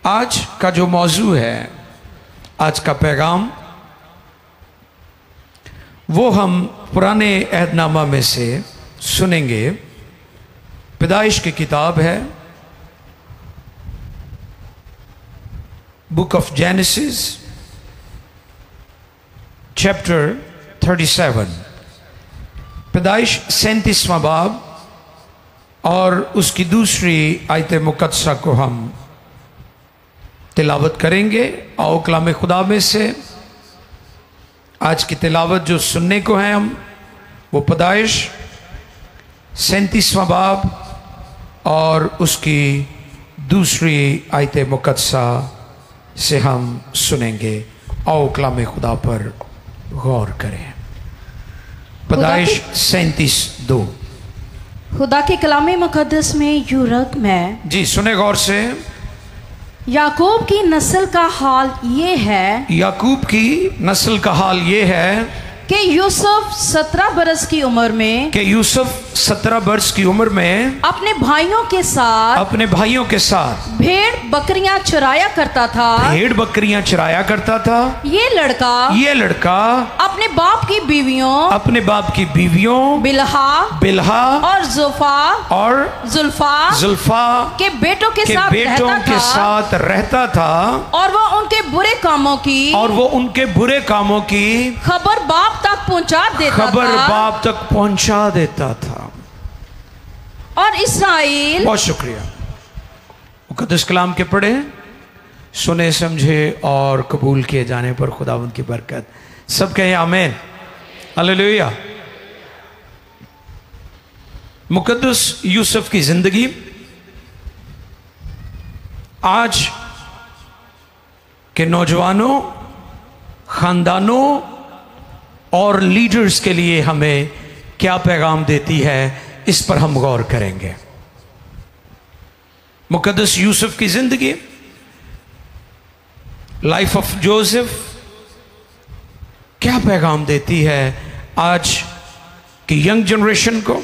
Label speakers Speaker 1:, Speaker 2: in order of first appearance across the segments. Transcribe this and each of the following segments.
Speaker 1: आज का जो मौजू है, आज का पैगाम, वो हम पुराने अहदनामा में से सुनेंगे। पैदाइश की किताब है, बुक ऑफ जेनेसिस चैप्टर 37, पैदाइश 37वां बाब और उसकी दूसरी आयत मुकद्दसा को हम तिलावत करेंगे। आओ कलाम खुदा में से आज की तिलावत जो सुनने को है हम, वो पैदाइश 37वां बाब और उसकी दूसरी आयत मुकद्दसा से हम सुनेंगे। आओ कलाम खुदा पर गौर करें। पैदाइश 37:2।
Speaker 2: खुदा के कलाम मुकद्दस में यूं रकम है,
Speaker 1: जी सुने गौर से।
Speaker 2: याकूब की नस्ल का हाल ये है,
Speaker 1: याकूब की नस्ल का हाल ये है
Speaker 2: कि यूसुफ 17 बरस की उम्र में,
Speaker 1: कि यूसुफ 17 वर्ष की उम्र में
Speaker 2: अपने भाइयों के साथ भेड़ बकरियां चराया करता था।
Speaker 1: भेड़ बकरियां चराया करता था। ये लड़का
Speaker 2: अपने बाप की बीवियों
Speaker 1: बिल्हा
Speaker 2: और जुल्फा के बेटों के साथ रहता था
Speaker 1: और वो उनके बुरे कामों की
Speaker 2: खबर बाप तक पहुंचा देता था। और इस्राएल,
Speaker 1: बहुत शुक्रिया। मुकद्दस कलाम के पढ़े, सुने, समझे और कबूल किए जाने पर खुदावंद की बरकत। सब कहें आमीन, हालेलुया। मुकद्दस यूसुफ की जिंदगी आज के नौजवानों, खानदानों और लीडर्स के लिए हमें क्या पैगाम देती है, इस पर हम गौर करेंगे। मुकद्दस यूसुफ की जिंदगी, लाइफ ऑफ जोसेफ, क्या पैगाम देती है आज की यंग जनरेशन को,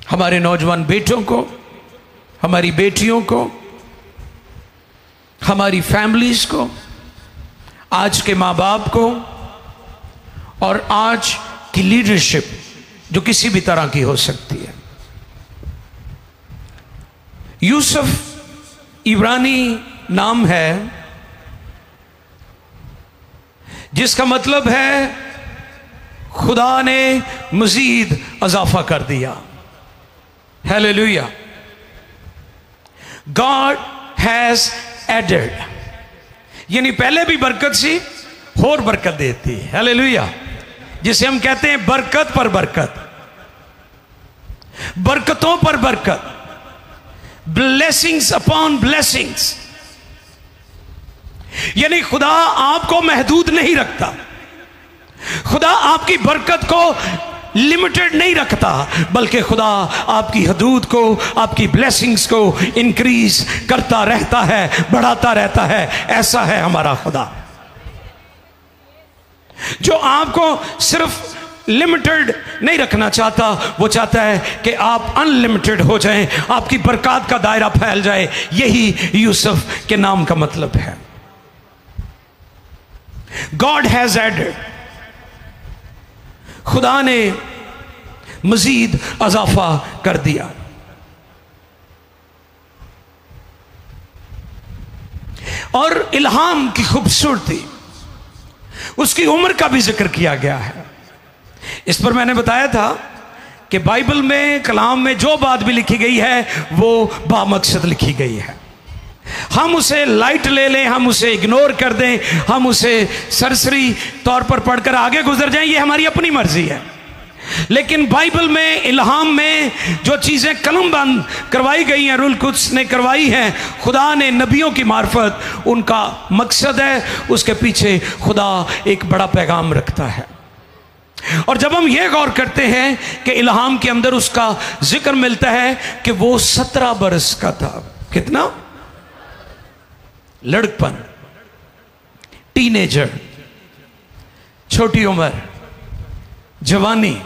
Speaker 1: हमारे नौजवान बेटों को, हमारी बेटियों को, हमारी फैमिलीज को, आज के माँ बाप को और आज की लीडरशिप जो किसी भी तरह की हो सकती है। यूसुफ इब्रानी नाम है जिसका मतलब है खुदा ने मजीद इजाफा कर दिया। हालेलुया। गॉड हैज एडेड, यानी पहले भी बरकत सी और बरकत देती है। हालेलुया। जिसे हम कहते हैं बरकत पर बरकत, बरकतों पर बरकत, ब्लेसिंग्स अपॉन ब्लेसिंग्स। यानी खुदा आपको महदूद नहीं रखता, खुदा आपकी बरकत को लिमिटेड नहीं रखता, बल्कि खुदा आपकी हदूद को, आपकी ब्लेसिंग्स को इंक्रीज करता रहता है, बढ़ाता रहता है। ऐसा है हमारा खुदा, जो आपको सिर्फ लिमिटेड नहीं रखना चाहता, वो चाहता है कि आप अनलिमिटेड हो जाएं, आपकी बरकत का दायरा फैल जाए। यही यूसुफ के नाम का मतलब है। गॉड हैज एडेड, खुदा ने मजीद इजाफा कर दिया। और इल्हाम की खूबसूरती, उसकी उम्र का भी जिक्र किया गया है। इस पर मैंने बताया था कि बाइबल में, कलाम में जो बात भी लिखी गई है वो बामकसद लिखी गई है। हम उसे लाइट ले लें, हम उसे इग्नोर कर दें, हम उसे सरसरी तौर पर पढ़कर आगे गुजर जाएं, ये हमारी अपनी मर्जी है। लेकिन बाइबल में, इल्हाम में जो चीज़ें कलमबंद करवाई गई हैं, रूल कुद्स ने करवाई हैं, खुदा ने नबियों की मार्फत, उनका मकसद है, उसके पीछे खुदा एक बड़ा पैगाम रखता है। और जब हम ये गौर करते हैं कि इल्हाम के अंदर उसका जिक्र मिलता है कि वो 17 बरस का था। कितना? लड़कपन, टीनेजर, छोटी उम्र, जवानी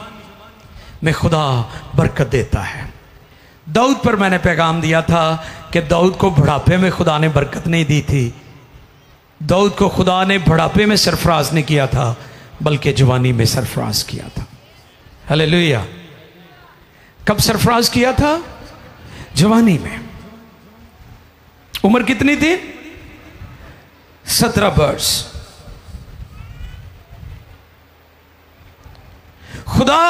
Speaker 1: में खुदा बरकत देता है। दाऊद पर मैंने पैगाम दिया था कि दाऊद को बुढ़ापे में खुदा ने बरकत नहीं दी थी। दाऊद को खुदा ने बुढ़ापे में सरफराज नहीं किया था, बल्कि जवानी में सरफराज किया था। हालेलुया। कब सरफराज किया था? जवानी में। उम्र कितनी थी? 17 वर्ष। खुदा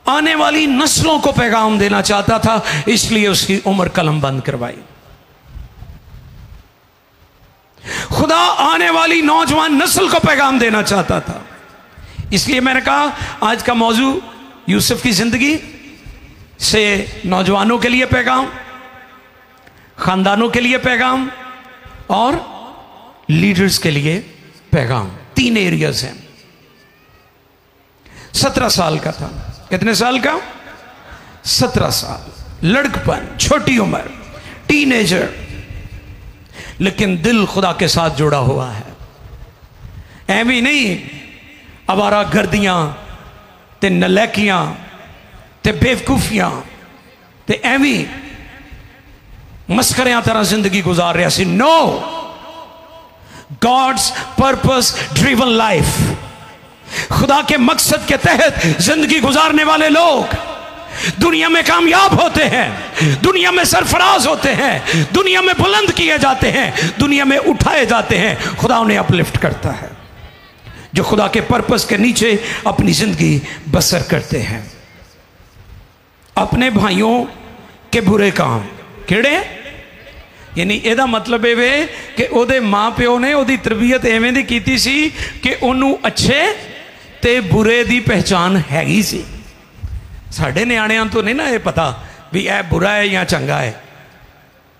Speaker 1: आने वाली नस्लों को पैगाम देना चाहता था, इसलिए उसकी उम्र कलम बंद करवाई। खुदा आने वाली नौजवान नस्ल को पैगाम देना चाहता था, इसलिए मैंने कहा आज का मौजू यूसुफ की जिंदगी से नौजवानों के लिए पैगाम, खानदानों के लिए पैगाम और लीडर्स के लिए पैगाम। 3 एरियाज हैं। 17 साल का था। कितने साल का? 17 साल। लड़कपन, छोटी उम्र, टीनेजर, लेकिन दिल खुदा के साथ जुड़ा हुआ है। ऐवी नहीं आवारा गर्दियां ते नलैकियां ते बेवकूफियां ते ऐवी मस्करियां तरह जिंदगी गुजार रहा सी। No, God's purpose driven life, खुदा के मकसद के तहत जिंदगी गुजारने वाले लोग दुनिया में कामयाब होते हैं, दुनिया में सरफराज होते हैं, दुनिया में बुलंद किए जाते हैं, दुनिया में उठाए जाते हैं। खुदा उन्हें अपलिफ्ट करता है जो खुदा के पर्पस के नीचे अपनी जिंदगी बसर करते हैं। अपने भाइयों के बुरे काम केड़े? यानी एदा मतलब ये कि ओदे मां प्यो ने ओदी तरबियत एवें दी कीती सी कि ओनू अच्छे ते बुरे दी पहचान हैगी सी। साढ़े न्याणियां तो नहीं ना ये पता भी यह बुरा है या चंगा है।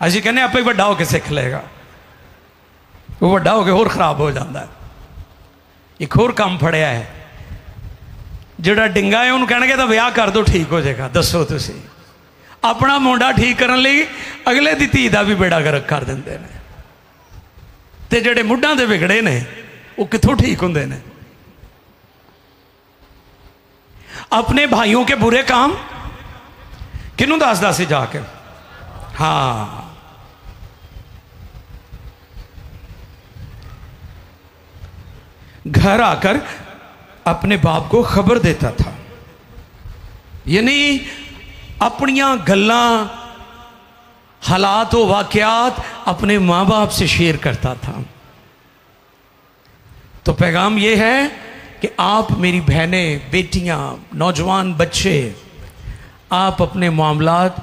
Speaker 1: असी कहने आपे वड्डा होके सीख लेगा, वो वड्डा होके होर खराब हो जाता है। एक होर काम फड़िया है, जिहड़ा डिंगा है उन्होंने कहणगे तां विआह कर दो, ठीक हो जाएगा। दसो तुसीं अपना मुंडा ठीक करन लई अगले दी धी दा भी बेड़ा गर्क कर दिंदे ने, ते जिहड़े मुंडां दे विगड़े ने वो कित्थों ठीक हुंदे ने। अपने भाइयों के बुरे काम किनू दसदा सी जाके? हाँ, घर आकर अपने बाप को खबर देता था, यानी अपनियां गल्लां, हालात व वाकयात अपने माँ बाप से शेयर करता था। तो पैगाम यह है कि आप मेरी बहनें, बेटियां, नौजवान बच्चे, आप अपने मामलात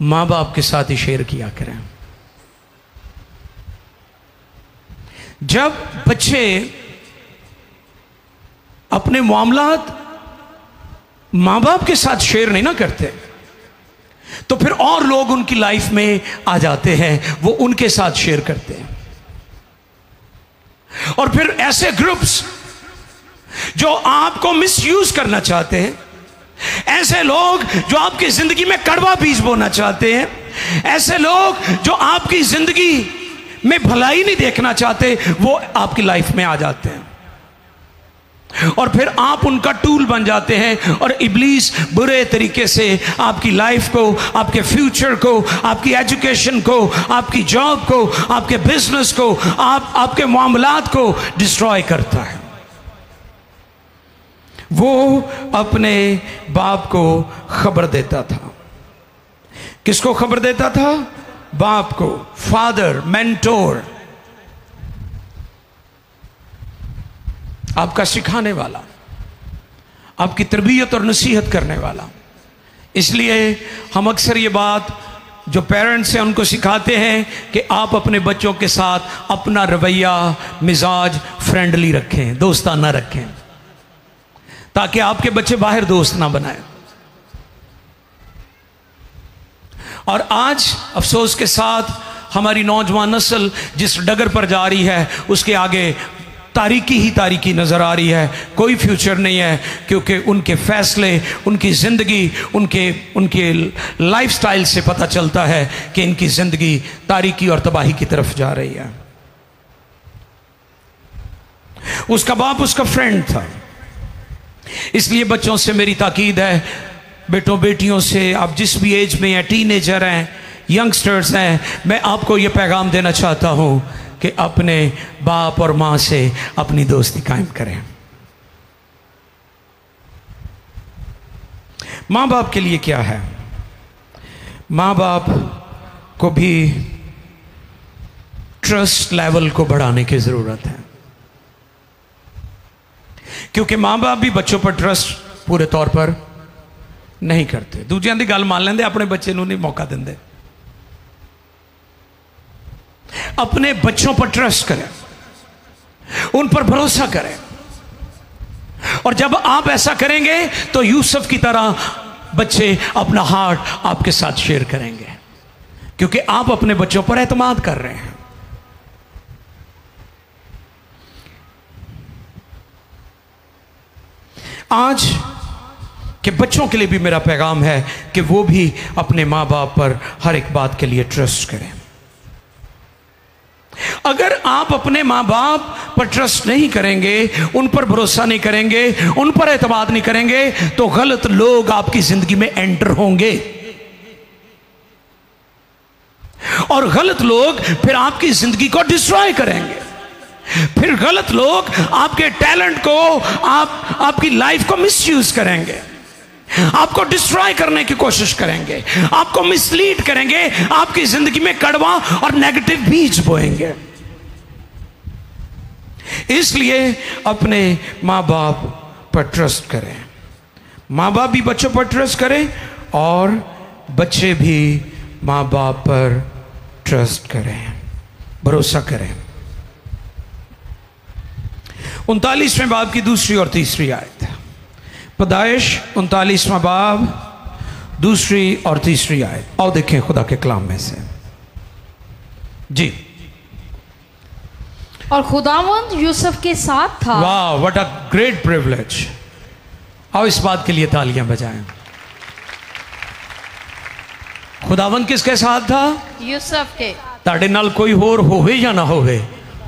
Speaker 1: माँ बाप के साथ ही शेयर किया करें। जब बच्चे अपने मामलात माँ बाप के साथ शेयर नहीं ना करते तो फिर और लोग उनकी लाइफ में आ जाते हैं, वो उनके साथ शेयर करते हैं। और फिर ऐसे ग्रुप्स जो आपको मिसयूज करना चाहते हैं, ऐसे लोग जो आपकी जिंदगी में कड़वा बीज बोना चाहते हैं, ऐसे लोग जो आपकी जिंदगी में भलाई नहीं देखना चाहते, वो आपकी लाइफ में आ जाते हैं और फिर आप उनका टूल बन जाते हैं। और इब्लीस बुरे तरीके से आपकी लाइफ को, आपके फ्यूचर को, आपकी एजुकेशन को, आपकी जॉब को, आपके बिजनेस को, आपके मामलात को डिस्ट्रॉय करता है। वो अपने बाप को खबर देता था। किसको खबर देता था? बाप को। फादर, मेंटोर, आपका सिखाने वाला, आपकी तरबियत और नसीहत करने वाला। इसलिए हम अक्सर ये बात जो पेरेंट्स हैं उनको सिखाते हैं कि आप अपने बच्चों के साथ अपना रवैया, मिजाज फ्रेंडली रखें, दोस्ताना रखें, ताकि आपके बच्चे बाहर दोस्त ना बनाएं। और आज अफसोस के साथ हमारी नौजवान नस्ल जिस डगर पर जा रही है उसके आगे तारीकी ही तारीकी नज़र आ रही है। कोई फ्यूचर नहीं है, क्योंकि उनके फैसले, उनकी ज़िंदगी, उनके लाइफस्टाइल से पता चलता है कि इनकी ज़िंदगी तारीकी और तबाही की तरफ जा रही है। उसका बाप उसका फ्रेंड था, इसलिए बच्चों से मेरी ताकीद है, बेटों बेटियों से, आप जिस भी एज में हैं, टीनेजर हैं, यंगस्टर्स हैं, मैं आपको ये पैगाम देना चाहता हूँ कि अपने बाप और माँ से अपनी दोस्ती कायम करें। माँ बाप के लिए क्या है? माँ बाप को भी ट्रस्ट लेवल को बढ़ाने की ज़रूरत है, क्योंकि माँ बाप भी बच्चों पर ट्रस्ट पूरे तौर पर नहीं करते। दूजियां दी गल मान लेंदे, अपने बच्चे नूं नहीं मौका देंदे। अपने बच्चों पर ट्रस्ट करें, उन पर भरोसा करें, और जब आप ऐसा करेंगे तो यूसुफ की तरह बच्चे अपना हार्ट आपके साथ शेयर करेंगे, क्योंकि आप अपने बच्चों पर एतमाद कर रहे हैं। आज के बच्चों के लिए भी मेरा पैगाम है कि वो भी अपने माँ बाप पर हर एक बात के लिए ट्रस्ट करें। अगर आप अपने माँ बाप पर ट्रस्ट नहीं करेंगे, उन पर भरोसा नहीं करेंगे, उन पर एतमाद नहीं करेंगे, तो गलत लोग आपकी जिंदगी में एंटर होंगे, और गलत लोग फिर आपकी जिंदगी को डिस्ट्रॉय करेंगे। फिर गलत लोग आपके टैलेंट को, आपकी लाइफ को मिसयूज करेंगे, आपको डिस्ट्रॉय करने की कोशिश करेंगे, आपको मिसलीड करेंगे, आपकी जिंदगी में कड़वा और नेगेटिव बीज बोएंगे। इसलिए अपने माँ बाप पर ट्रस्ट करें, माँ बाप भी बच्चों पर ट्रस्ट करें, और बच्चे भी माँ बाप पर ट्रस्ट करें, भरोसा करें। 39वें बाब की दूसरी और तीसरी आयत, पैदाइश 39वां बाब दूसरी और तीसरी आयत। और देखें खुदा के कलाम में से जी।
Speaker 2: और खुदावंद यूसुफ के साथ था।
Speaker 1: वाह, व्हाट अ ग्रेट प्रिविलेज। आओ इस बात के लिए तालियां बजाएं। खुदावंद किसके साथ था?
Speaker 2: यूसुफ के।
Speaker 1: ताड़े नाल कोई होर होवे या ना होवे,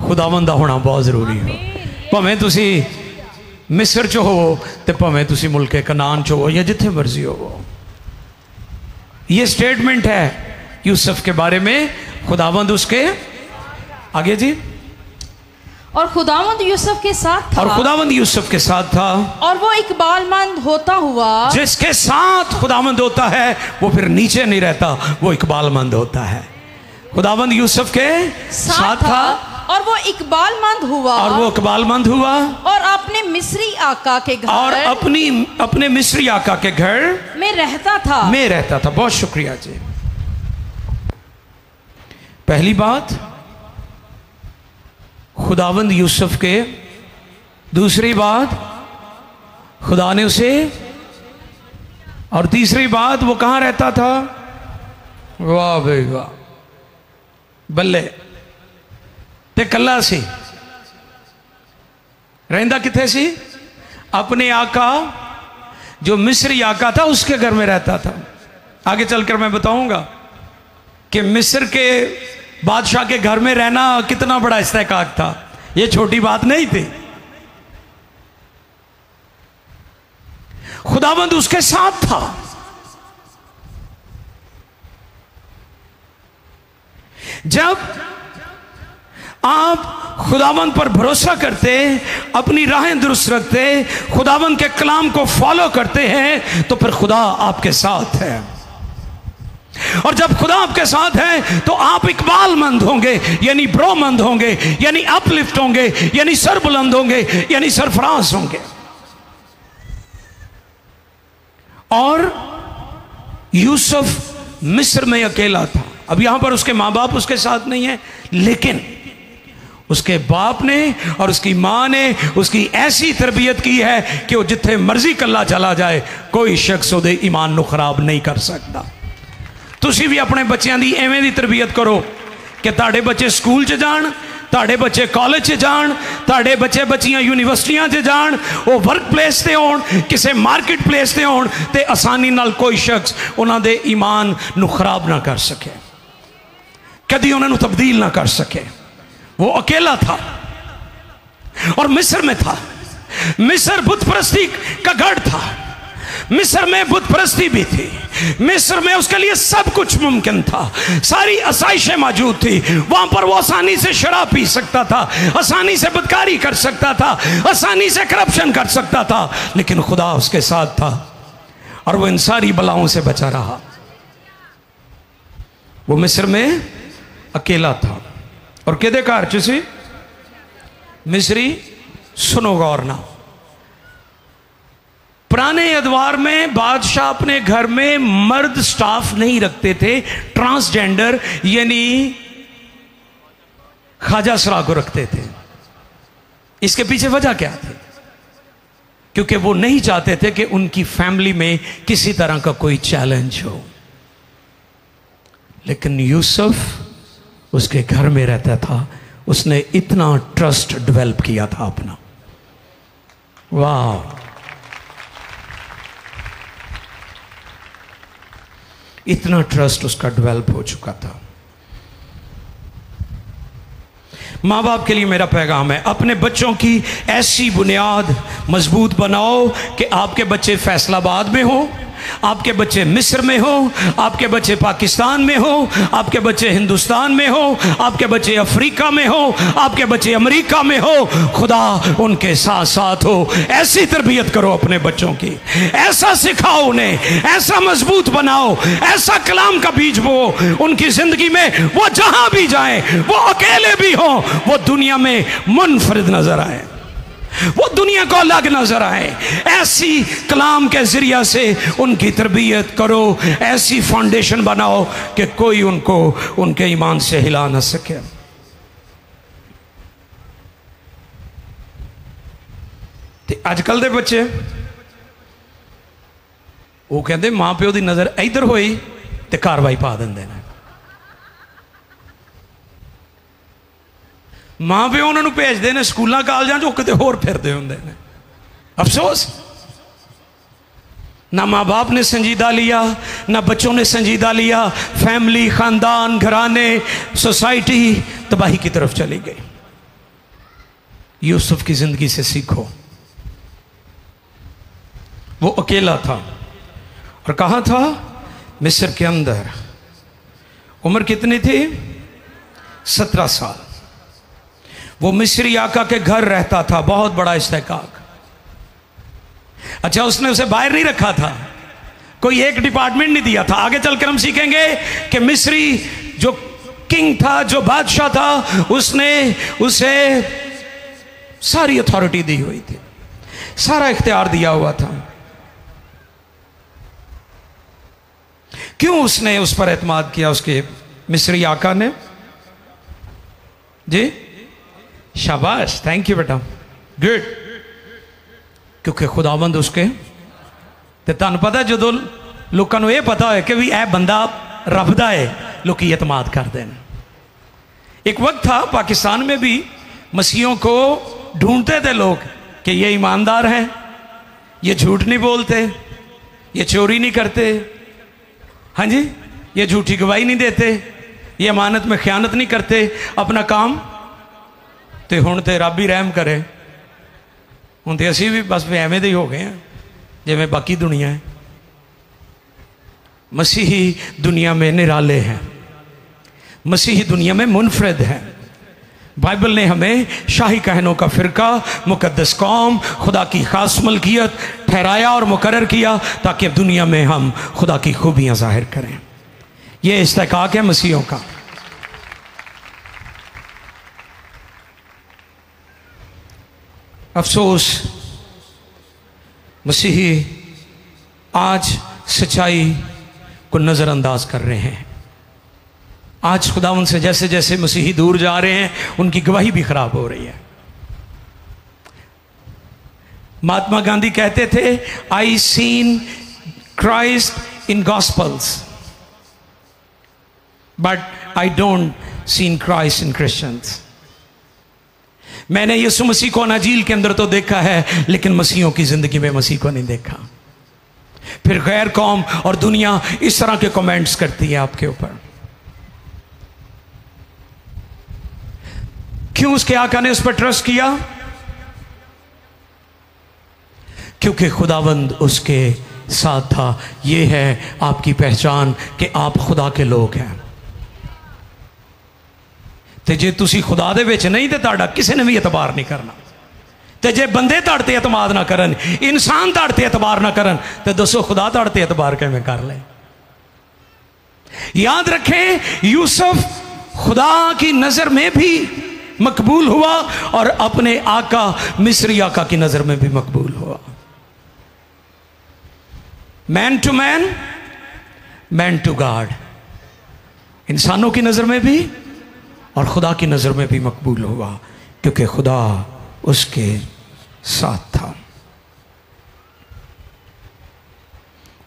Speaker 1: खुदावंद दा होना बहुत जरूरी है। भावें तुसी मिस्र च हो, तो भावें तुसी मुल्के कनान च हो, या जिथे मर्जी हो। ये स्टेटमेंट है यूसुफ के बारे में। खुदावंद उसके आगे जी।
Speaker 2: और खुदावंद यूसुफ के साथ था।
Speaker 1: और खुदावंद यूसुफ के साथ था।
Speaker 2: और वो इकबालमंद होता हुआ।
Speaker 1: जिसके साथ खुदावंद होता है वो फिर नीचे नहीं रहता, वो इकबालमंद होता है। खुदावंद यूसुफ के साथ था,
Speaker 2: और वो इकबालमंद हुआ।
Speaker 1: और वो इकबालमंद हुआ।
Speaker 2: और अपने मिस्री आका के घर।
Speaker 1: और अपने मिस्री आका के घर
Speaker 2: में रहता था।
Speaker 1: बहुत शुक्रिया जी। पहली बात, खुदावंद यूसुफ के। दूसरी बात, खुदा ने उसे। और तीसरी बात, वो कहां रहता था? वाह भाई वाह, बल्ले ते कल्ला सी रहिंदा किथे सी? अपने आका जो मिस्री आका था उसके घर में रहता था। आगे चलकर मैं बताऊंगा कि मिस्र के बादशाह के घर में रहना कितना बड़ा इस्तेकाक था। यह छोटी बात नहीं थी। खुदावंद उसके साथ था। जब आप खुदावंद पर भरोसा करते, अपनी राहें दुरुस्त रखते, खुदावंद के कलाम को फॉलो करते हैं, तो फिर खुदा आपके साथ है। और जब खुदा आपके साथ है तो आप इकबालमंद होंगे, यानी ब्रोमंद होंगे, यानी अपलिफ्ट होंगे, यानी सरबुलंद होंगे, यानी सरफराज होंगे। और यूसुफ मिस्र में अकेला था। अब यहां पर उसके माँ बाप उसके साथ नहीं है, लेकिन उसके बाप ने और उसकी मां ने उसकी ऐसी तरबियत की है कि वो जिथे मर्जी कल्ला चला जाए, कोई शख्स उहदे ईमान नूं खराब नहीं कर सकता। तुसी भी अपने बच्चों की एवें दी तरबियत करो कि ताड़े बच्चे स्कूल च जान, ताड़े बच्चे कॉलेज च जान, ताड़े बच्चे बच्चियां यूनिवर्सिटियां च जान, वो वर्क प्लेस ते होण, किसी मार्केट प्लेस ते होण, ते आसानी नाल कोई शख्स उन्हां दे ईमान नूं खराब ना कर सके, कदी उन्हां नूं तब्दील ना कर सके। वो अकेला था और मिस्र में था। मिस्र बुत परस्ती का गढ़ था। मिस्र में बुत परस्ती भी थी, मिस्र में उसके लिए सब कुछ मुमकिन था, सारी आसाइशें मौजूद थी। वहां पर वो आसानी से शराब पी सकता था, आसानी से बदकारी कर सकता था, आसानी से करप्शन कर सकता था, लेकिन खुदा उसके साथ था और वो इन सारी बलाओं से बचा रहा। वो मिस्र में अकेला था। और कहते कार चुसी मिस्री सुनो गौर ना, पुराने अदवार में बादशाह अपने घर में मर्द स्टाफ नहीं रखते थे, ट्रांसजेंडर यानी ख्वाजा सरा को रखते थे। इसके पीछे वजह क्या थी? क्योंकि वो नहीं चाहते थे कि उनकी फैमिली में किसी तरह का कोई चैलेंज हो। लेकिन यूसुफ उसके घर में रहता था, उसने इतना ट्रस्ट डेवलप किया था अपना। वाह, इतना ट्रस्ट उसका डेवलप हो चुका था। माँ बाप के लिए मेरा पैगाम है, अपने बच्चों की ऐसी बुनियाद मजबूत बनाओ कि आपके बच्चे फैसलाबाद में हो, आपके बच्चे मिस्र में हो, आपके बच्चे पाकिस्तान में हो, आपके बच्चे हिंदुस्तान में हो, आपके बच्चे अफ्रीका में हो, आपके बच्चे अमेरिका में हो, खुदा उनके साथ साथ हो। ऐसी तरबियत करो अपने बच्चों की, ऐसा सिखाओ उन्हें, ऐसा मजबूत बनाओ, ऐसा कलाम का बीज बो उनकी जिंदगी में। वो जहां भी जाए, वो अकेले भी हो, वो दुनिया में मुनफरिद नजर आए, वो दुनिया को अलग नजर आए। ऐसी कलाम के जरिया से उनकी तरबियत करो, ऐसी फाउंडेशन बनाओ कि कोई उनको उनके ईमान से हिला ना सके। आजकल के बच्चे वो कहते मां प्यो की नजर इधर हुई तो कार्रवाई पा देंगे। मां प्यो उन्होंने भेजते हैं स्कूलों कॉलेजों जो किते होर फिरते होंगे ने। अफसोस, ना माँ बाप ने संजीदा लिया, ना बच्चों ने संजीदा लिया। फैमिली, खानदान, घराने, सोसाइटी तबाही की तरफ चली गई। यूसुफ की जिंदगी से सीखो। वो अकेला था और कहाँ था? मिस्र के अंदर। उम्र कितनी थी? 17 साल। वो मिस्री आका के घर रहता था, बहुत बड़ा इस्तेकाक। अच्छा, उसने उसे बाहर नहीं रखा था, कोई एक डिपार्टमेंट नहीं दिया था। आगे चलकर हम सीखेंगे कि मिस्री जो किंग था, जो बादशाह था, उसने उसे सारी अथॉरिटी दी हुई थी, सारा इख्तियार दिया हुआ था। क्यों उसने उस पर एतमाद किया? उसके मिस्री आका ने। जी शाबाश, थैंक यू बेटा, गुड। क्योंकि खुदावंद उसके ते तुहानू पता जो लोगों को यह पता है कि भी यह बंदा रब दा है, लोग एतमाद करते हैं। एक वक्त था पाकिस्तान में भी मसीहों को ढूंढते थे लोग कि ये ईमानदार हैं, ये झूठ नहीं बोलते, ये चोरी नहीं करते, हाँ जी, ये झूठी गवाही नहीं देते, ये अमानत में ख्यानत नहीं करते, अपना काम तो हुण तो रब ही रहम करे। हुण तो असी भी बस एवें दे ही हो गए हैं जिवें बाकी दुनिया है। मसीही दुनिया में निराले हैं, मसीही दुनिया में मुनफरिद हैं। बाइबल ने हमें शाही कहनों का फिरका, मुकद्दस कौम, खुदा की खास मलकियत ठहराया और मुकर्रर किया ताकि दुनिया में हम खुदा की खूबियां जाहिर करें। यह इस्तेकाक है मसीहों का। अफसोस, मसीही आज सच्चाई को नज़रअंदाज कर रहे हैं। आज खुदावंद से जैसे जैसे मसीही दूर जा रहे हैं, उनकी गवाही भी खराब हो रही है। महात्मा गांधी कहते थे, I seen Christ in gospels but I don't seen Christ in Christians. मैंने यीशु मसीह को अनाजील के अंदर तो देखा है, लेकिन मसीहों की जिंदगी में मसीह को नहीं देखा। फिर गैर कौम और दुनिया इस तरह के कमेंट्स करती है आपके ऊपर। क्यों उसके आका ने उस पर ट्रस्ट किया? क्योंकि खुदावंद उसके साथ था। ये है आपकी पहचान कि आप खुदा के लोग हैं। ते जे तुसी खुदा दे विच नहीं ते तुहाडा किसी ने भी एतबार नहीं करना। ते जे बंदे तुहाडे ते एतमाद ना करन, इंसान तुहाडे ते एतबार ना करन, ते दसो खुदा तुहाडे ते एतबार किवें कर ले। याद रखें, यूसुफ खुदा की नजर में भी मकबूल हुआ और अपने आका मिस्री आका की नजर में भी मकबूल हुआ। Man to man, man to God, इंसानों की नजर में भी और खुदा की नजर में भी मकबूल हुआ, क्योंकि खुदा उसके साथ था।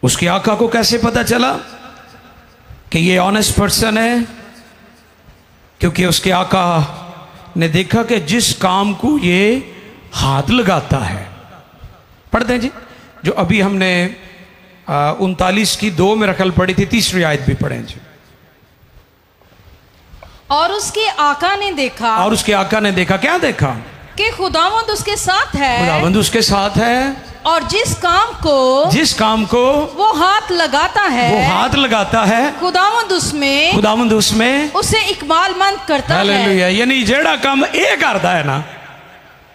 Speaker 1: उसके आका को कैसे पता चला कि ये ऑनेस्ट पर्सन है? क्योंकि उसके आका ने देखा कि जिस काम को ये हाथ लगाता है, पढ़ दें जी, जो अभी हमने 39 की 2 में रखल पड़ी थी, तीसरी आयत भी पढ़ें जी।
Speaker 2: और उसके आका ने देखा,
Speaker 1: और उसके आका ने देखा, क्या देखा?
Speaker 2: कि खुदावंद उसके साथ है,
Speaker 1: खुदावंद उसके साथ है,
Speaker 2: और जिस काम को
Speaker 1: वो
Speaker 2: हाथ लगाता है, खुदावंद उसमें उसे इकबालमंद करता है।
Speaker 1: हालेलुया। यानी जेड़ा काम ये करता है ना,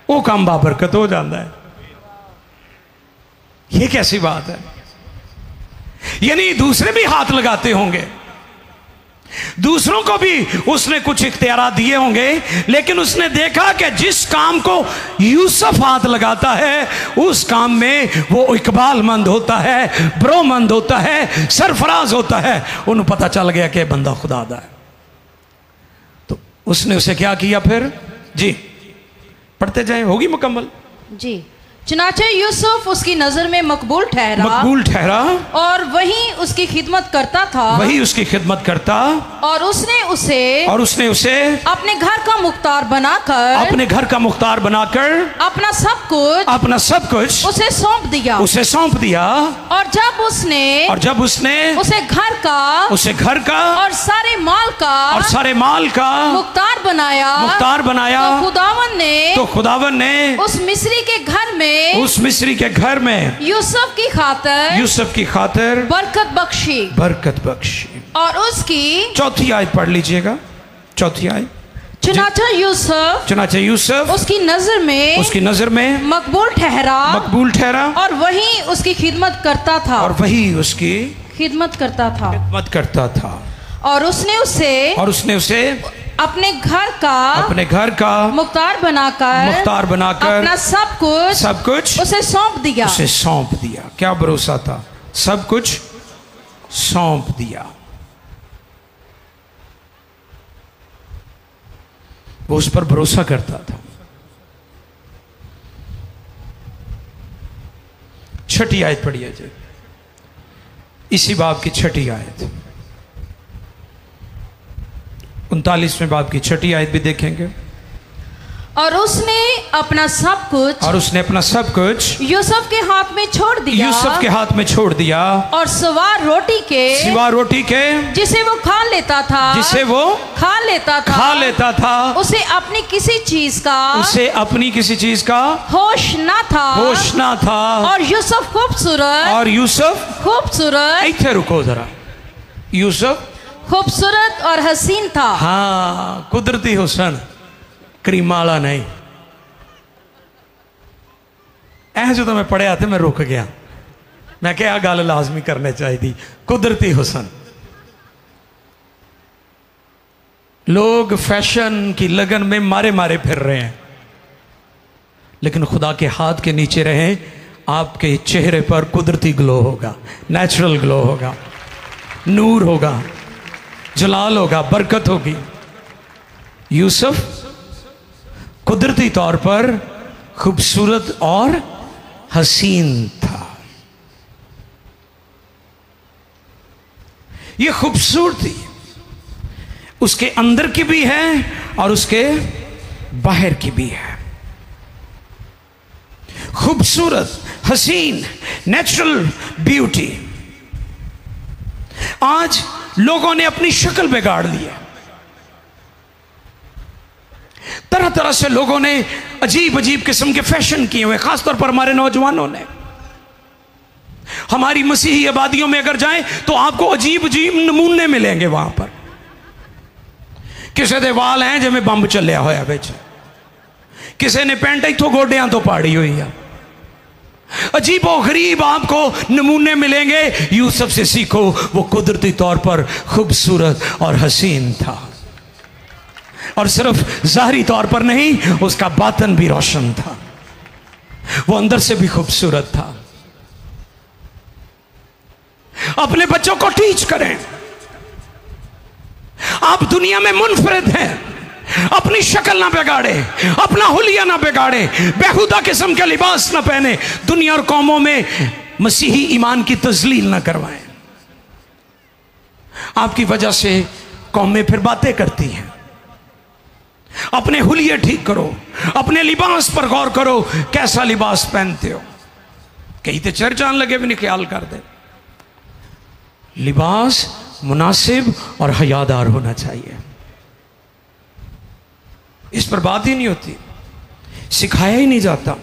Speaker 1: वो काम बाबरकत हो जाता है। ये कैसी बात है? यानी दूसरे भी हाथ लगाते होंगे, दूसरों को भी उसने कुछ इख्तियार दिए होंगे, लेकिन उसने देखा कि जिस काम को यूसुफ हाथ लगाता है उस काम में वो इकबालमंद होता है, ब्रोमंद होता है, सरफराज होता है। उन्हें पता चल गया कि बंदा खुदा दा है। तो उसने उसे क्या किया फिर जी? पढ़ते जाएं, होगी मुकम्मल जी।
Speaker 2: चुनाचे यूसुफ उसकी नजर में मकबूल ठहरा और वही उसकी खिदमत करता था,
Speaker 1: और उसने उसे
Speaker 2: अपने घर का मुख्तार बनाकर
Speaker 1: अपना सब कुछ
Speaker 2: उसे सौंप दिया। और जब उसने उसे घर का और सारे माल का मुख्तार बनाया, तो खुदावन ने उस मिस्री के घर में यूसुफ की खातिर बरकत बख्शी। और उसकी चौथी आयत पढ़ लीजिएगा, चौथी आयत। चुनाचा यूसुफ उसकी नजर में मकबूल ठहरा और वही उसकी खिदमत करता था। और उसने उसे अपने घर का मुख्तार बनाकर अपना सब कुछ उसे सौंप दिया। क्या भरोसा था? सब कुछ सौंप दिया। वो उस पर भरोसा करता था। छठी आयत पढ़िए जी, इसी बाब की छठी आयत, 39वें बाब की छठी आयत भी देखेंगे। और उसने अपना सब कुछ यूसुफ के हाथ में छोड़ दिया और सिवा रोटी के जिसे वो खा लेता था उसे अपनी किसी चीज का होश ना था। और यूसुफ खूबसूरत इथे रुको जरा, यूसुफ खूबसूरत और हसीन था। हाँ, कुदरती हुस्न, करीमाला नहीं। जो तो मैं पढ़िया थे, मैं रुक गया। मैं क्या गल लाजमी करनी चाहिए थी। कुदरती हुस्न, लोग फैशन की लगन में मारे फिर रहे हैं, लेकिन खुदा के हाथ के नीचे रहे, आपके चेहरे पर कुदरती ग्लो होगा, नेचुरल ग्लो होगा, नूर होगा, जलाल होगा, बरकत होगी। यूसुफ कुदरती तौर पर खूबसूरत और हसीन था। यह खूबसूरती उसके अंदर की भी है और उसके बाहर की भी है। खूबसूरत, हसीन, नेचुरल ब्यूटी। आज लोगों ने अपनी शक्ल बिगाड़ ली है। तरह तरह से लोगों ने अजीब अजीब किस्म के फैशन किए हुए, खासतौर पर हमारे नौजवानों ने।
Speaker 1: हमारी मसीही आबादियों में अगर जाएं तो आपको अजीब अजीब नमूने मिलेंगे वहां पर। किसी दे वाल हैं जिवें बंब चलिया होया बिच, किसी ने पेंट इथों गोडियां तो पाड़ी हुई है। अजीब और गरीब आपको नमूने मिलेंगे। यूसुफ से सीखो, वो कुदरती तौर पर खूबसूरत और हसीन था, और सिर्फ ज़ाहरी तौर पर नहीं, उसका बातन भी रोशन था, वो अंदर से भी खूबसूरत था। अपने बच्चों को टीच करें। आप दुनिया में मुनफरिद हैं, अपनी शक्ल ना बिगाड़े, अपना हुलिया ना बिगाड़े, बेहुदा किस्म के लिबास ना पहने, दुनिया और कौमों में मसीही ईमान की तजलील ना करवाएं। आपकी वजह से कौमें फिर बातें करती हैं। अपने हुलिये ठीक करो, अपने लिबास पर गौर करो, कैसा लिबास पहनते हो। कहीं तो चर्च आने लगे भी नहीं ख्याल कर दे। लिबास मुनासिब और हयादार होना चाहिए, इस पर बात ही नहीं होती, सिखाया ही नहीं जाता।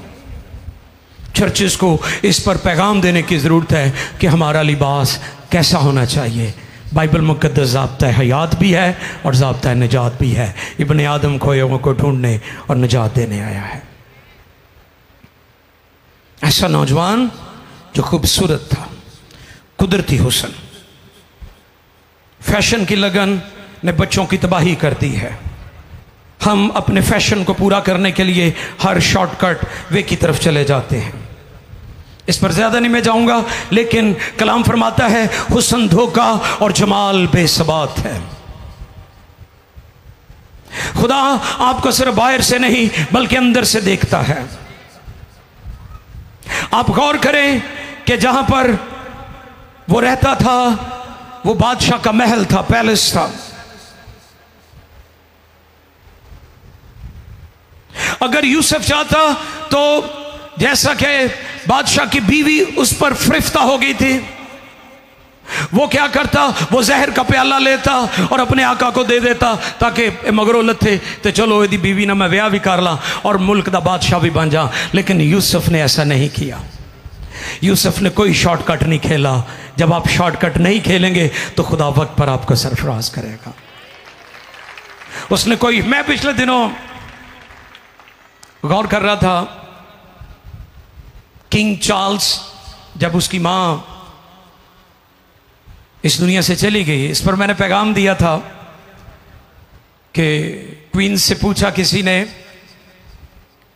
Speaker 1: चर्चेस को इस पर पैगाम देने की ज़रूरत है कि हमारा लिबास कैसा होना चाहिए। बाइबल मुक़द्दस ज़ाब्ता हयात भी है और ज़ाब्ता निजात भी है। इब्ने आदम खोए हुओं को ढूंढने और निजात देने आया है। ऐसा नौजवान जो खूबसूरत था, कुदरती हुस्न। फैशन की लगन ने बच्चों की तबाही कर दी है। हम अपने फैशन को पूरा करने के लिए हर शॉर्टकट वे की तरफ चले जाते हैं। इस पर ज़्यादा नहीं मैं जाऊंगा, लेकिन कलाम फरमाता है हुस्न धोखा और जमाल बेसबात है। खुदा आपको सिर्फ बाहर से नहीं बल्कि अंदर से देखता है। आप गौर करें कि जहां पर वो रहता था वो बादशाह का महल था, पैलेस था। अगर यूसुफ चाहता तो जैसा कि बादशाह की बीवी उस पर फिरफ्ता हो गई थी, वो क्या करता, वो जहर का प्याला लेता और अपने आका को दे देता ताकि मगरों लथे तो चलो यदि बीवी ना मैं ब्याह भी कर ला और मुल्क का बादशाह भी बन जा। लेकिन यूसुफ ने ऐसा नहीं किया। यूसुफ ने कोई शॉर्टकट नहीं खेला। जब आप शॉर्टकट नहीं खेलेंगे तो खुदा वक्त पर आपको सरफराज करेगा। उसने कोई, मैं पिछले दिनों गौर कर रहा था, किंग चार्ल्स जब उसकी मां इस दुनिया से चली गई, इस पर मैंने पैगाम दिया था कि क्वीन से पूछा किसी ने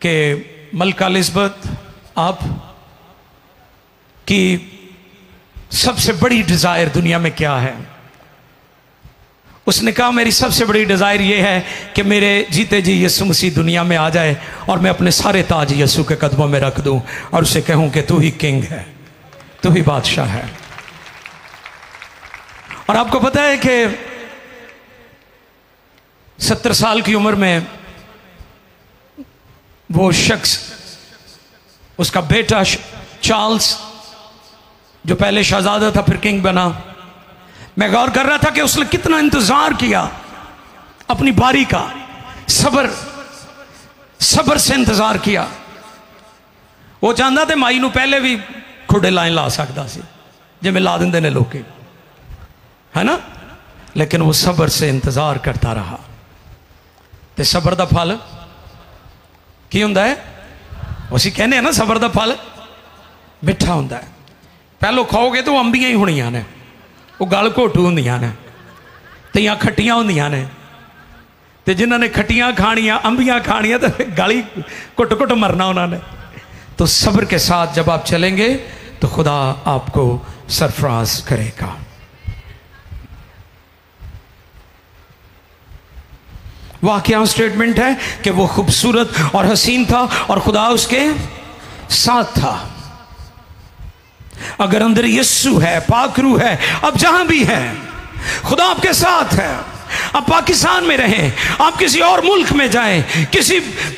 Speaker 1: कि मलका एलिज़ाबेथ आप की सबसे बड़ी डिजायर दुनिया में क्या है। उसने कहा मेरी सबसे बड़ी डिजायर यह है कि मेरे जीते जी यीशु मसीह दुनिया में आ जाए और मैं अपने सारे ताज यीशु के कदमों में रख दूं और उसे कहूं कि तू ही किंग है, तू ही बादशाह है। और आपको पता है कि 70 साल की उम्र में वो शख्स, उसका बेटा चार्ल्स जो पहले शहजादा था फिर किंग बना, मैं गौर कर रहा था कि उसने कितना इंतजार किया अपनी बारी का, सबर से इंतजार किया। वो चाहता थे माई नू पहले भी खुडे लाइन ला सकता सी जिवें ला देंदे ने लोग, है ना, लेकिन वो सबर से इंतजार करता रहा। ते सबर दा फल की हुंदा है? असीं कहने हैं ना सबर दा फल मिठा हुंदा है। पहलों खाओगे तो अंबियां ही होनियां ने, वो गल घोटू होंदियां ने, तियां खट्टियां होंदियां ने, ते जिन्हां ने खट्टियां खानियां अंबियां खानियां तो गाली घुट घुट मरना उन्होंने। तो सब्र के साथ जब आप चलेंगे तो खुदा आपको सरफराज करेगा। वाकया स्टेटमेंट है कि वो खूबसूरत और हसीन था और खुदा उसके साथ था। अगर अंदर यीशु है, पाकरू है, अब जहां भी है खुदा आपके साथ है। आप पाकिस्तान में रहें, आप किसी और मुल्क में जाएं, किसी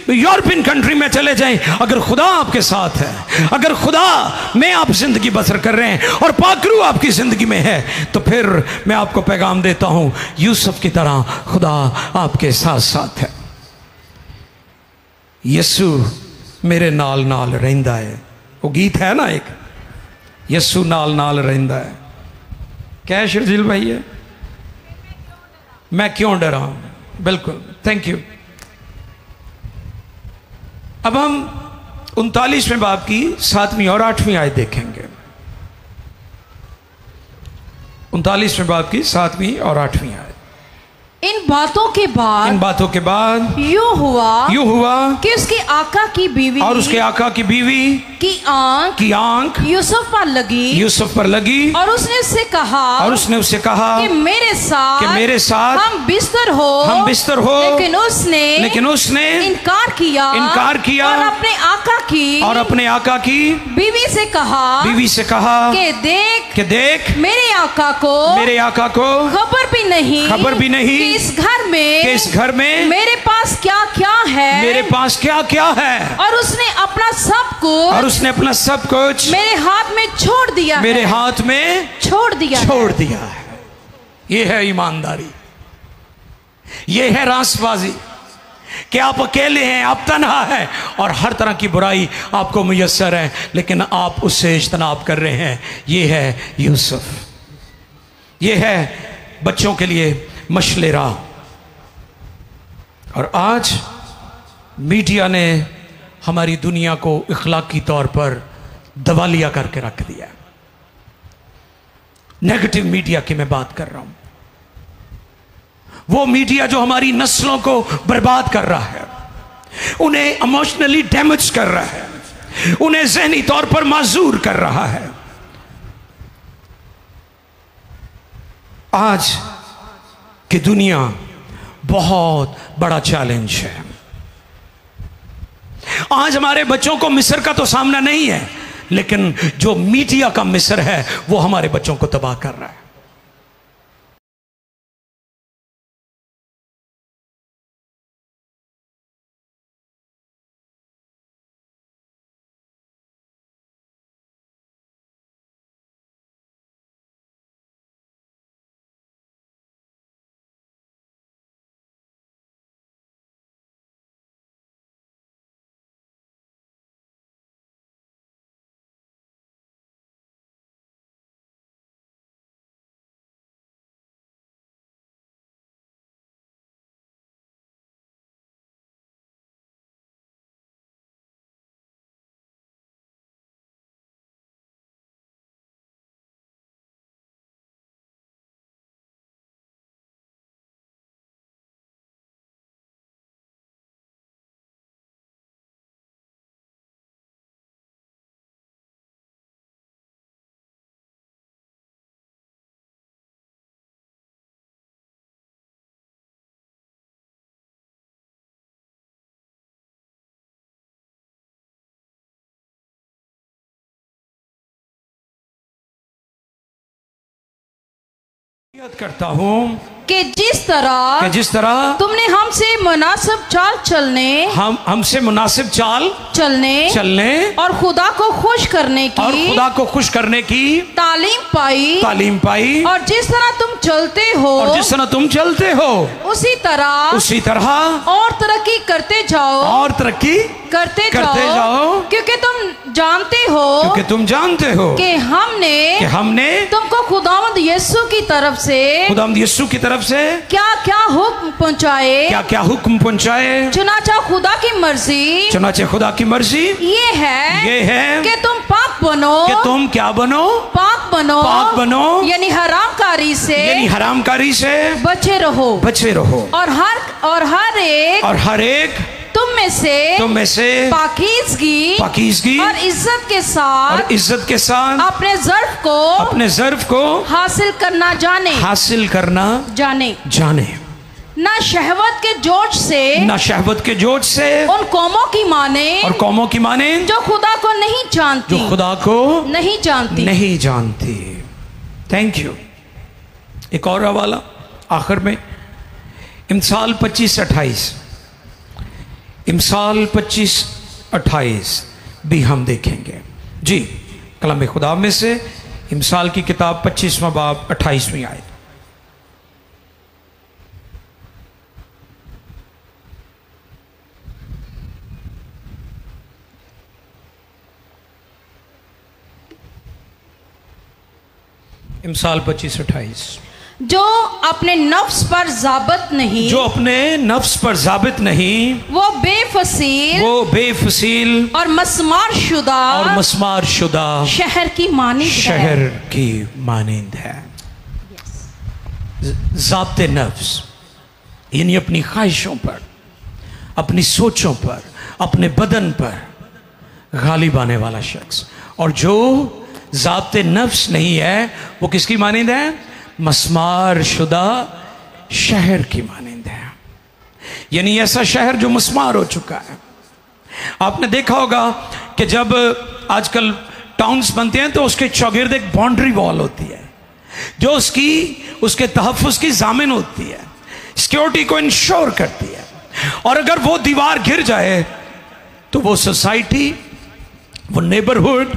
Speaker 1: यूरोपियन कंट्री में चले जाएं, अगर खुदा आपके साथ है, अगर खुदा में आप जिंदगी बसर कर रहे हैं और पाकरू आपकी जिंदगी में है, तो फिर मैं आपको पैगाम देता हूं यूसुफ की तरह खुदा आपके साथ साथ है। यीशु मेरे नाल नाल रहिंदा है, वो गीत है ना एक, यसू नाल नाल रहिंदा है। क्या शर्जील भाई है, मैं क्यों डरा? बिल्कुल, थैंक यू। अब हम 39वें बाब की 7वीं और 8वीं आयत देखेंगे। 39वें बाब की 7वीं और 8वीं आयत।
Speaker 2: इन बातों के बाद यूं हुआ कि उसके आका की बीवी
Speaker 1: और उसके आका की बीवी
Speaker 2: की आंख यूसुफ पर लगी और उसने उससे कहा कि मेरे साथ हम बिस्तर हो। लेकिन उसने इनकार किया और अपने आका की बीवी से कहा कि देख मेरे आका को खबर भी नहीं कि इस घर में मेरे पास क्या है। और उसने अपना सब कुछ मेरे हाथ में छोड़ दिया है।
Speaker 1: ये है ईमानदारी, ये है रासबाजी कि आप अकेले हैं, आप तन्हा है और हर तरह की बुराई आपको मुयस्सर है, लेकिन आप उससे इज्तनाब कर रहे हैं। ये है यूसुफ, ये है बच्चों के लिए मशले राह। और आज मीडिया ने हमारी दुनिया को इखलाकी तौर पर दवालिया करके रख दिया। नेगेटिव मीडिया की मैं बात कर रहा हूं, वो मीडिया जो हमारी नस्लों को बर्बाद कर रहा है, उन्हें इमोशनली डैमेज कर रहा है, उन्हें ज़हनी तौर पर माजूर कर रहा है। आज की दुनिया बहुत बड़ा चैलेंज है। आज हमारे बच्चों को मिस्र का तो सामना नहीं है, लेकिन जो मीडिया का मिस्र है वो हमारे बच्चों को तबाह कर रहा है। करता हूं
Speaker 2: कि जिस तरह तुमने हमसे मुनासिब चाल चलने और खुदा को खुश करने की तालीम पाई और जिस तरह तुम चलते हो उसी तरह और तरक्की करते जाओ क्योंकि तुम जानते हो कि हमने तुमको खुदावंद यीशु की तरफ से क्या क्या हुक्म पहुंचाए। चुनाचा खुदा की मर्जी ये है कि तुम पाक बनो, पाक बनो यानी हरामकारी से बचे रहो और हर एक तुम में से पाकीज़गी और इज्जत के साथ अपने ज़र्फ को हासिल करना जाने। ना शहवत के जोश से उन कौमों की माने जो खुदा को नहीं जानती।
Speaker 1: Thank you. एक और हवाला आखिर में, इमसाल 25:28 भी हम देखेंगे जी। कलाम खुदा में से इमसाल की किताब 25वां बाब 28वीं आयत। इमसाल 25:28।
Speaker 3: जो अपने नफ्स पर जाबित नहीं,
Speaker 1: जो अपने नफ्स पर जाबित नहीं,
Speaker 3: वो बेफसील
Speaker 1: और मस्मार शुदा
Speaker 3: शहर की
Speaker 1: मानिंद है। ज़ाब्ते नफ्स यानी अपनी ख्वाहिशों पर, अपनी सोचों पर, अपने बदन पर गालिब आने वाला शख्स। और जो ज़ाब्ते नफ्स नहीं है वो किसकी मानिंद है? मस्मार शुदा शहर की मानिंद है। यानी ऐसा शहर जो मस्मार हो चुका है। आपने देखा होगा कि जब आजकल टाउन्स बनते हैं तो उसके चौगिर्द एक बाउंड्री वॉल होती है जो उसके तहफ़्फ़ुज़ की ज़ामिन होती है, सिक्योरिटी को इंश्योर करती है। और अगर वो दीवार गिर जाए तो वो सोसाइटी, वो नेबरहुड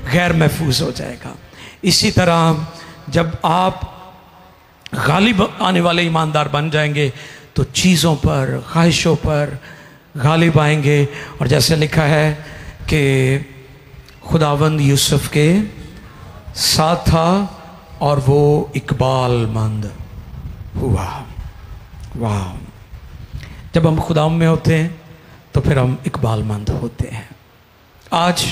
Speaker 1: गैर महफूज हो जाएगा। इसी तरह जब आप गालिब आने वाले ईमानदार बन जाएंगे तो चीज़ों पर, ख्वाहिशों पर गालिब आएंगे। और जैसे लिखा है कि खुदावंद यूसुफ के साथ था और वो इकबालमंद हुआ। वाह! जब हम खुदा में होते हैं तो फिर हम इकबालमंद होते हैं। आज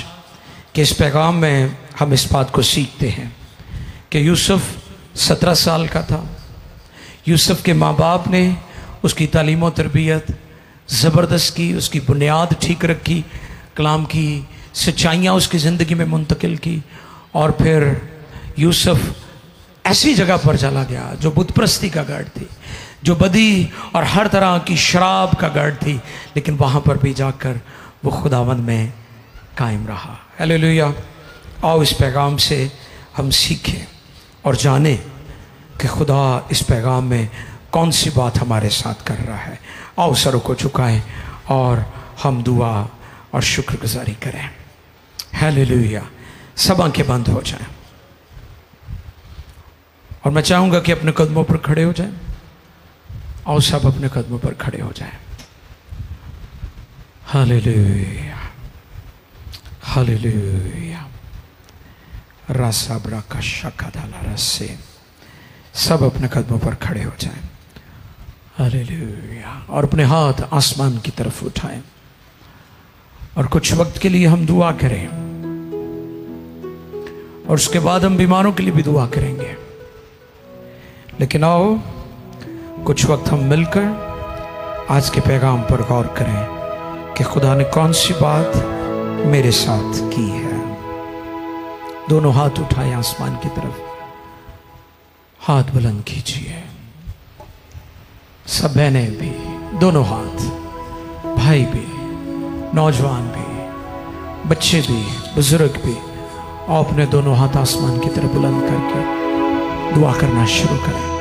Speaker 1: के इस पैगाम में हम इस बात को सीखते हैं कि यूसुफ 17 साल का था। यूसुफ के माँ बाप ने उसकी तालीम व तरबियत ज़बरदस्त की, उसकी बुनियाद ठीक रखी, कलाम की सच्चाइयाँ उसकी ज़िंदगी में मुंतकिल की। और फिर यूसुफ ऐसी जगह पर चला गया जो बुत परस्ती का गढ़ थी, जो बदी और हर तरह की शराब का गढ़ थी, लेकिन वहाँ पर भी जाकर वो खुदावंद में कायम रहा। हालेलुया! आओ इस पैगाम से हम सीखें और जानें कि खुदा इस पैगाम में कौन सी बात हमारे साथ कर रहा है। आओ सरों को झुकाएं और हम दुआ और शुक्रगुजारी करें। हालेलुया! सब आंखें बंद हो जाएं और मैं चाहूँगा कि अपने कदमों पर खड़े हो जाएं। आओ सब अपने कदमों पर खड़े हो जाएं। हालेलुया! हालेलुया! रासाबरा का शकादाला रसे। सब अपने कदमों पर खड़े हो जाएं। हालेलुया! और अपने हाथ आसमान की तरफ उठाएं और कुछ वक्त के लिए हम दुआ करें और उसके बाद हम बीमारों के लिए भी दुआ करेंगे। लेकिन आओ कुछ वक्त हम मिलकर आज के पैगाम पर गौर करें कि खुदा ने कौन सी बात मेरे साथ की है। दोनों हाथ उठाए आसमान की तरफ, हाथ बुलंद कीजिए। सब बहनें भी, दोनों हाथ, भाई भी, नौजवान भी, बच्चे भी, बुजुर्ग भी, और अपने दोनों हाथ आसमान की तरफ बुलंद करके दुआ करना शुरू करें।